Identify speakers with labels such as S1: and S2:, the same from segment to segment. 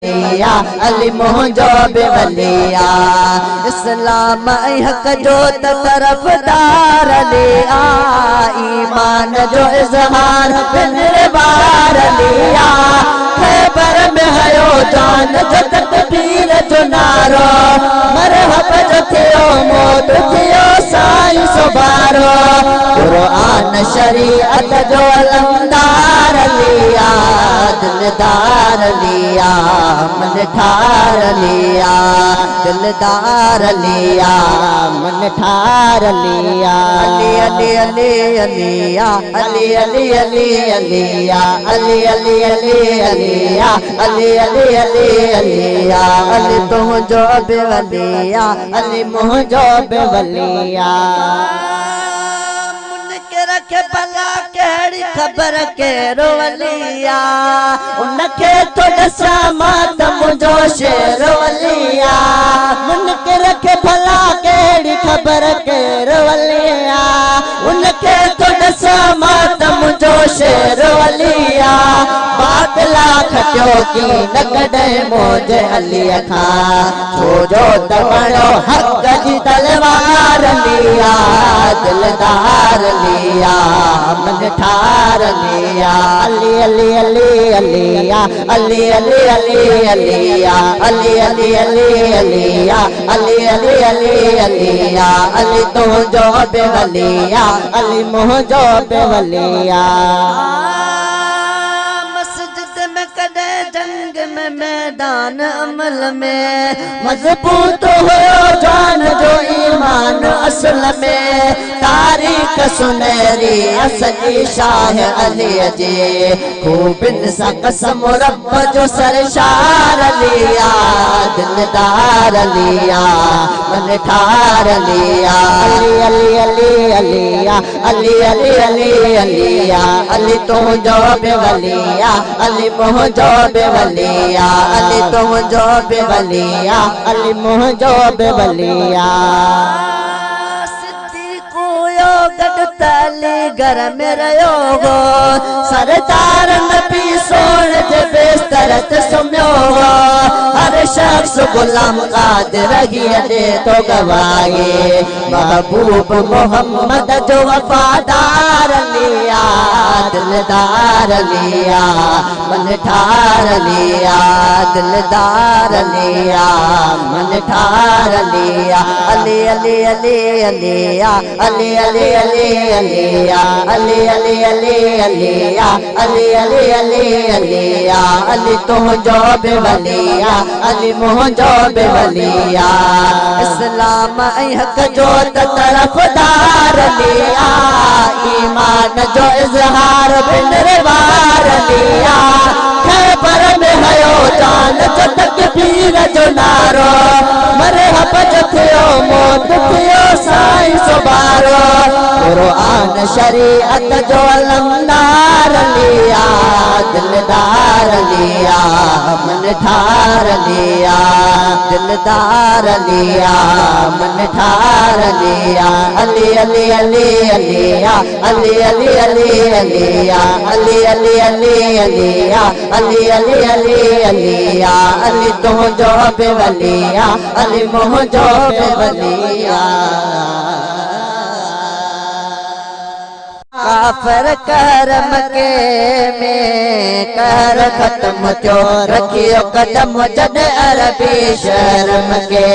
S1: या अली मुंहिंजो बि वलिया इस्लाम ऐं हक़ जो तरफ़दार लिया ईमान जो इज़हार बिनवार लिया ख़ैबर में हयो जान जो तकबीर जो नारो मरहब जो थियो मौत थियो साईं सुबारो क़ुरान शरीअत जो अलमदार लिया दिलदार लिया मन ठार लिया दिलदार लिया मन ठार लिया अली अली अली अलिया अली अली अली अलिया अली अली अली अलिया अली अली अली अलिया अली तुंहिंजो बि वलिया अली मुंहिंजो बि वलिया के भला केड़ी खबर केरो वलिया उनके तो दसा मात मुझो शेर वलिया मुनकर के भला केड़ी खबर केरो वलिया उनके तो दसा मात मुझो शेर वलिया बादला खटियो की न कदे मोजे अली खा छोजो तमणो हक जी तलवार लिया दिलदार लिया मन ठार लिया अली अली अली अलिया अली अली अली अलिया अली अली अली अलिया अली अली अली अलिया अली तुंहिंजो बि वलिया अली मुंहिंजो बि वलिया जंग में मैदान अमल में मजबूत हो जान जो ईमान असल में तारीख सुनहरी असली शाह अली जे खूबिन सा कसम रब जो सरशार लिया दिलदार लिया मन ठार लिया अली अली अली अलिया अली अली अली अलिया अली तुंहिंजो बि वलिया अली मुंहिंजो बि वलिया अली तुंहिंजो बि वलिया अली मुंहिंजो बि वलिया गॾु तली घर में रहियो हो सरदार नबी सोण जे बिस्तर ते सुम्हियो हो हर शख्स गुलाम कादिर ॾे तो गवाए महबूब मोहम्मद जो वफादार लिया दिलदार लिया मन ठार लिया दिलदार लिया मन ठार लिया अली अली अली अलिया अली अली अली अलिया अली अली अली अलिया अली अली अली अलिया अली तुंहिंजो बि वलिया अली मुंहिंजो बि वलिया इस्लाम ऐं हक़ जो तरफ़दार लिया ईमान जो इज़हार बिनवार लिया ख़ैबर में हयो जान जो तकबीर जो नारो मरहब जो थियो मौत थियो साईं सुबारो क़ुरान शरीअत जो अलमदार लिया दिलदार लिया मन ठार लिया दिलदार लिया मन ठार लिया अली अली अली अलिया अली अली अली अलिया अली अली अली अलिया अली अली अली अलिया अली तुंहिंजो बि वलिया अली मुंहिंजो बि वलिया काफर करम के में कर खत्म थियो रखियो कदम जद अरबी शर्म के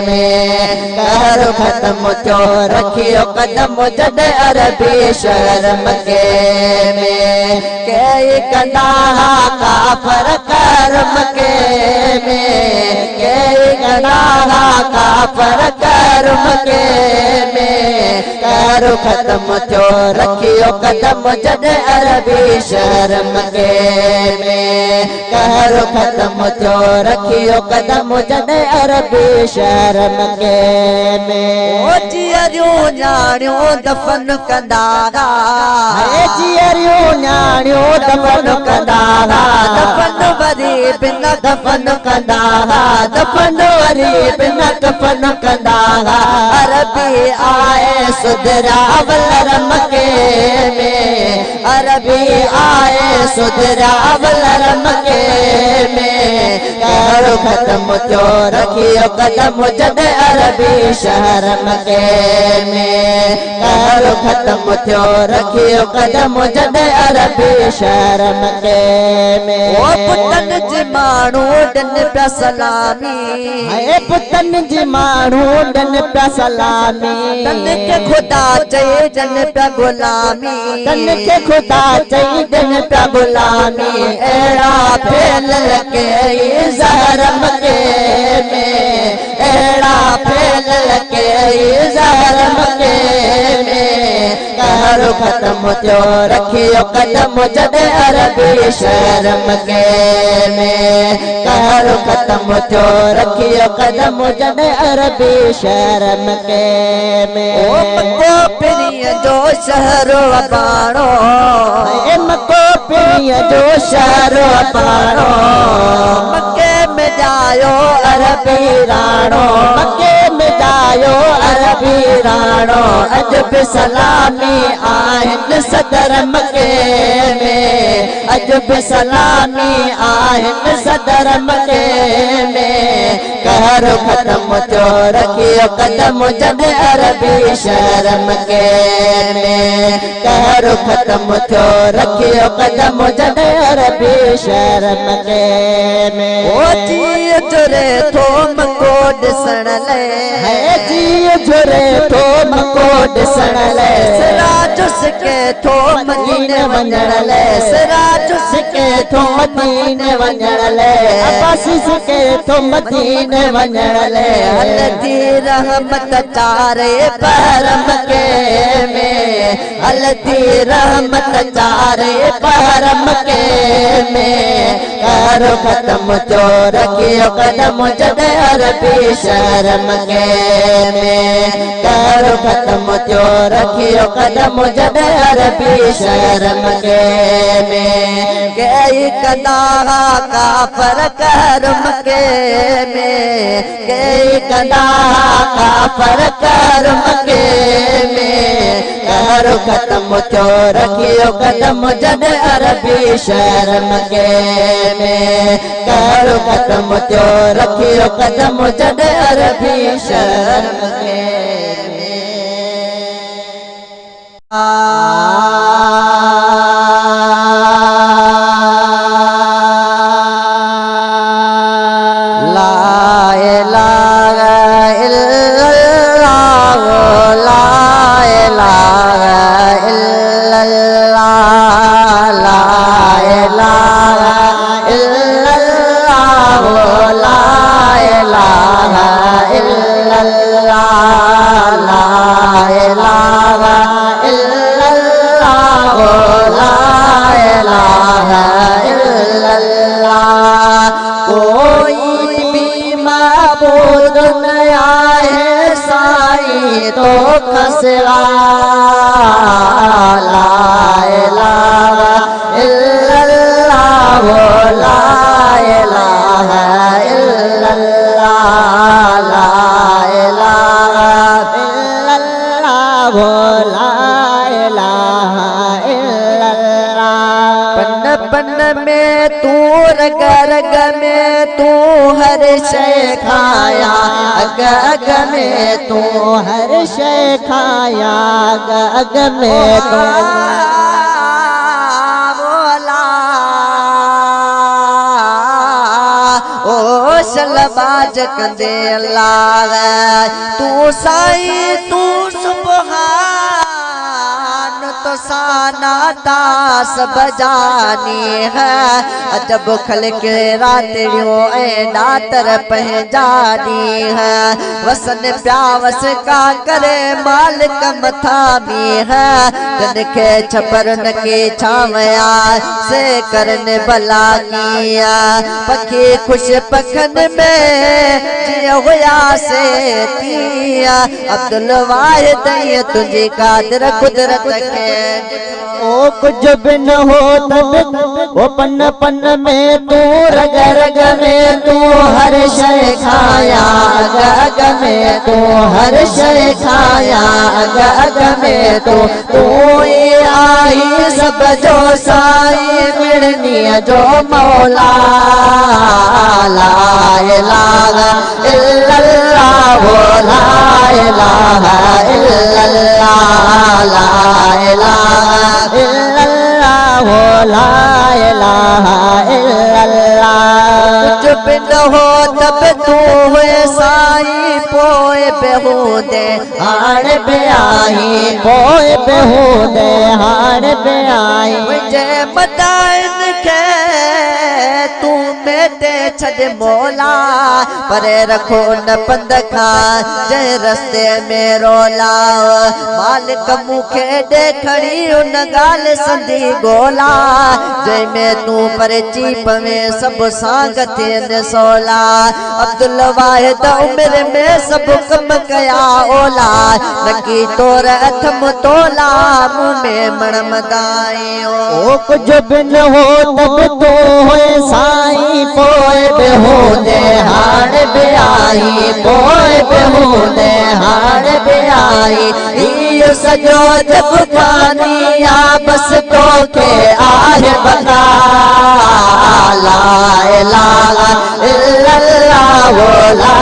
S1: में कर खत्म थियो रखियो कदम जद अरबी शर्म के में कई कंदा काफर करम के में कई कंदा काफर करम के में कर खत्म थियो रखियो कदम जद अरबी शर्म के में कहर खत्म थियो रखियो कदम जद अरबी शर्म के में ओ जियरियो न्याणियो दफन कंदा हे जियरियो न्याणियो दफन कंदा दफन वरी बिन दफन कंदा दफन वरी बिन दफन कंदा अरबी आए सुधरावल रमके में, अरबी आए सुधरावल रमके में। कहर खत्म थियो रखियो कदम जद अरबी शहर मके में। कहर खत्म थियो रखियो कदम जद अरबी शहर मके में। ओ पुतन जी माण्हू ॾिन पिया सलामी, हे पुतन जी माण्हू ॾिन पिया सलामी। तन के खुदा चई ॾिन पिया गुलामी, तन के खुदा चई ॾिन पिया गुलामी। अहिड़ा फेल लगे ज़हर मके में, अहिड़ा फेल लगे ज़हर मके में। कहर खत्म थियो रखियो कदम जद अरबी शहर मके में। कहर खत्म थियो रखियो कदम जद अरबी शहर मके में। ओ मको पिरीअ जो शहरो अबाणो, मको पिरीअ जो शहरो अबाणो। मके में जायो अरबी राणो, मके में जायो अरबी राणो। अजब सलामी आहिन सदर मके में, अजब सलामी आहिन सदर मके में। कहर खत्म थियो रखियो कदम जद अरबी शहर मके में। कहर खत्म थियो रखियो कदम जद अरबी शहर मके में। ओ जी जुरे थो मको ॾिसण ले, है जी जुरे थो मको ॾिसण ले। सिरा चुसके थो मदीने वञण ले, सिरा चुसके थो मदीने वञण ले। अब्बासी के थो मदीने वञण ले। हलती रहमत चारे पहर मके में, हलती रहमत चारे पहर मके में। कहर खत्म थियो रखियो कदम जद अरबी शहर मके में। कहर खत्म थियो रखियो कदम जद अरबी शहर मके में। कई कदा काफर कहर मके में, कई कदा काफर कहर मके में। कहर खत्म थियो रखियो कदम जद अरबी शहर मके में। कहर खत्म थियो रखियो कदम जद अरबी शहर मके में। तो खसरा ला इलाहा इल्लल्लाह, ला इलाहा इल्लल्लाह, ला इलाहा इल्लल्लाह, ला इलाहा इल्लल्लाह। पन पन में तू रग रग में तू हर शय खाया, अग अग में तू हर शय खाया, अग अग में तू बोला। ओ शलबाज कंदे अल्लाह तू साईं तू सुबहान, तो साना तास बजानी है। अजब खल्क रातियों ए दातर पहचानी है। वसन प्यावस का करे मालिक मथामी है। तन के छपरन के छावया से करने भला किया। पखी खुश पखन में जिया हुआ से तिया। अब्दुल वाहिद तुझी कादर कुदरत के ओ कुछ भी न हो तब वो पन पन में तू, रग रग में तू, हर शय खाया अग में तू, हर शय खाया अग में तू। तू आई सब जो साई मिलनी जो मौला, ला इलाहा इल्लल्लाह ला इलाहा इल्लल्लाह, ला इलाहा इल्लल्लाह ला इलाहा इल्लल्लाह। जब न हो तब तू हुए साई, पोए बेहूदे हाड़ पे आई, पोए बेहूदे हाड़ पे आई। मुझे मदाइन के तू मेटे छद मौला, परे रखो न पंद खां जै रस्ते में रोला। मालिक मुखे देखड़ी उन गाल संधी गोला, जै में तू पर चीप में सब सांगते न सोला। अब्दुल वाहिद उम्र में सब कम कया ओला, नकी तोर अथम तोला मुँह में मणमदायो। ओ कुछ भी न हो तब तो होए साई, पोए बेहूदे हाड़ पे आई, पोए बेहूदे हाड़ पे आई। ये सजो जब खानिया बस तो के आहे बता, ला इलाहा इल्लल्लाह ला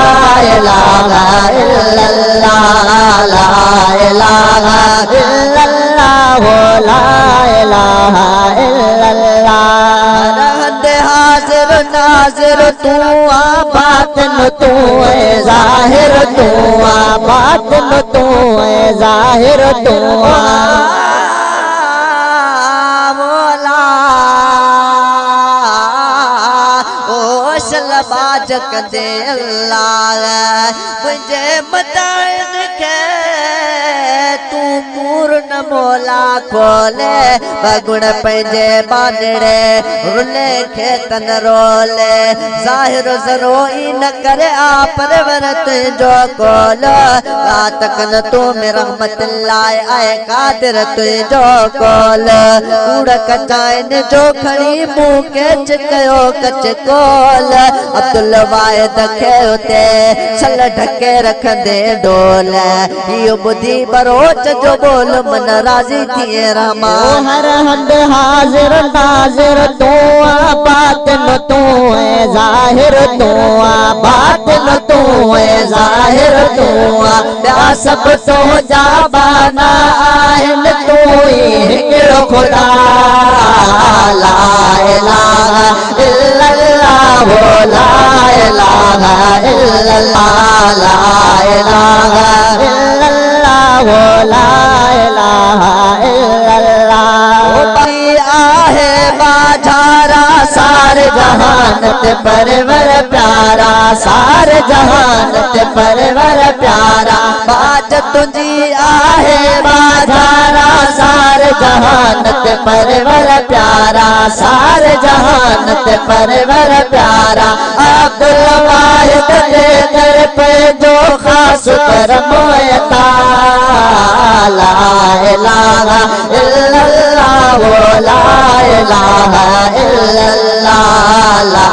S1: इलाहा इल्लल्लाह, ला इलाहा इल्लल्लाह ला इलाहा इल्लल्लाह। रहंदे हाजिर नाजिर तू आ, बातिन तू है जाहिर तू आ, बातिन तू है जाहिर तू आ। मौला ओ शलबाज कदे अल्लाह, मुझे मदाइन के तू पूर्ण मौला खोले। बगुण पंहिंजे बानड़े रुले खे तन रोले, ज़ाहिर ज़रोई न करे आ परवरत जो कोल। रातक न तू में रहमत लाए आए कादिर तुझो कोल। कूड़ कचाइन जो खड़ी मुँह के चिकयो कच कोल। अब्दुल वाहिद खे उते छल ढके रखंदे डोल, इहो ॿुधी बरोच जो बोल मन राज़ी थिए रहमा। हर हंद हाज़िर नाज़िर तू आ, बातिन तू है ज़ाहिर तू आ, बातिन तू है ज़ाहिर तू आ। ॿिया सभु तो जा बाना आहिनि, तू ही हिकिड़ो खुदा, ला इलाहा इल्लल्लाह ला इलाहा इल्लल्लाह, ला इलाहा इल्लल्लाह ला इलाहा इल्लल्लाह। आहे बाजारा सारे जहानत परवर प्यारा, सारे जहानत परवर प्यारा। बाज तुझी आहे बाजारा सारे जहानत परवर प्यारा, सारे जहानत परवर प्यारा। अब्दुल वाहिद दे दर पे जो खास करम अता, ला इलाहा इल्लल्लाह ला इलाहा इल्लल्लाह, ला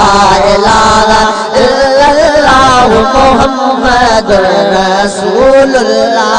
S1: इलाहा इल्लल्लाह मुहम्मदुर रसूलुल्लाह।